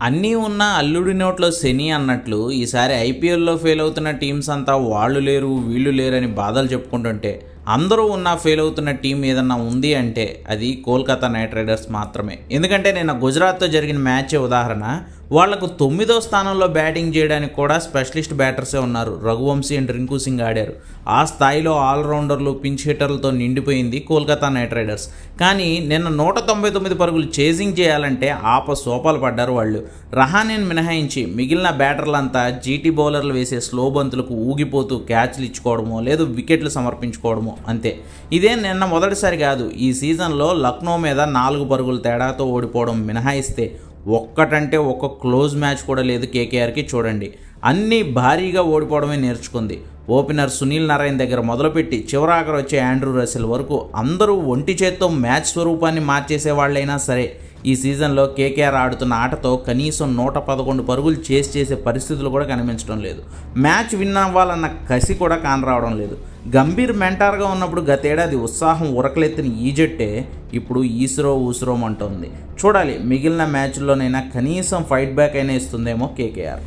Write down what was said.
అన్నీ ఉన్న అల్లుడి నోట్లో శని అన్నట్లు ఈసారి ఐపీఎల్లో ఫెయిల్ అవుతున్న టీమ్స్ అంతా వాళ్ళు లేరు వీళ్ళు లేరు అని బాధలు చెప్పుకుంటుంటే అందరూ ఉన్నా ఫెయిల్ అవుతున్న టీం ఏదన్నా ఉంది అంటే అది కోల్కతా నైట్ రైడర్స్ మాత్రమే. ఎందుకంటే నిన్న గుజరాత్తో జరిగిన మ్యాచే ఉదాహరణ. వాళ్లకు 9వ స్థానంలో బ్యాటింగ్ చేయడానికి కూడా స్పెషలిస్ట్ బ్యాటర్సే ఉన్నారు. రఘువంశీ అండ్ రింకు సింగ్ ఆడారు. ఆ స్థాయిలో ఆల్రౌండర్లు పించ్ హిట్టర్లతో నిండిపోయింది కోల్కతా నైట్ రైడర్స్. కానీ నిన్న 199 పరుగులు చేజింగ్ చేయాలంటే సోపాలు పడ్డారు వాళ్ళు. రహానేని మినహాయించి మిగిలిన బ్యాటర్లంతా జీటీ బౌలర్లు వేసే స్లో బంతులకు ఊగిపోతూ క్యాచ్లు ఇచ్చుకోవడమో లేదు వికెట్లు సమర్పించుకోవడమో అంతే. ఇదే నిన్న మొదటిసారి కాదు. ఈ సీజన్లో లక్నో మీద 4 పరుగుల తేడాతో ఓడిపోవడం మినహాయిస్తే ఒక్కటంటే ఒక్క క్లోజ్ మ్యాచ్ కూడా లేదు కేకేఆర్కి. చూడండి, అన్నీ భారీగా ఓడిపోవడమే నేర్చుకుంది. ఓపెనర్ సునీల్ నారాయణ దగ్గర మొదలుపెట్టి చివరాఖరు వచ్చే ఆండ్రూ రసెల్ వరకు అందరూ ఒంటి చేత్తో మ్యాచ్ స్వరూపాన్ని మార్చేసే వాళ్ళైనా సరే ఈ సీజన్లో కేకేఆర్ ఆడుతున్న ఆటతో కనీసం 111 పరుగులు చేసే పరిస్థితులు కూడా కనిపించడం లేదు. మ్యాచ్ విన్ అవ్వాలన్న కసి కూడా కానరావడం లేదు. గంభీర్ మెంటార్గా ఉన్నప్పుడు గతేడాది ఉత్సాహం ఉరకలెత్తిన ఈ జట్టే ఇప్పుడు ఊసురోమంటోంది. చూడాలి, మిగిలిన మ్యాచ్ల్లోనైనా కనీసం ఫైట్ బ్యాక్ అయినా ఇస్తుందేమో కేకేఆర్.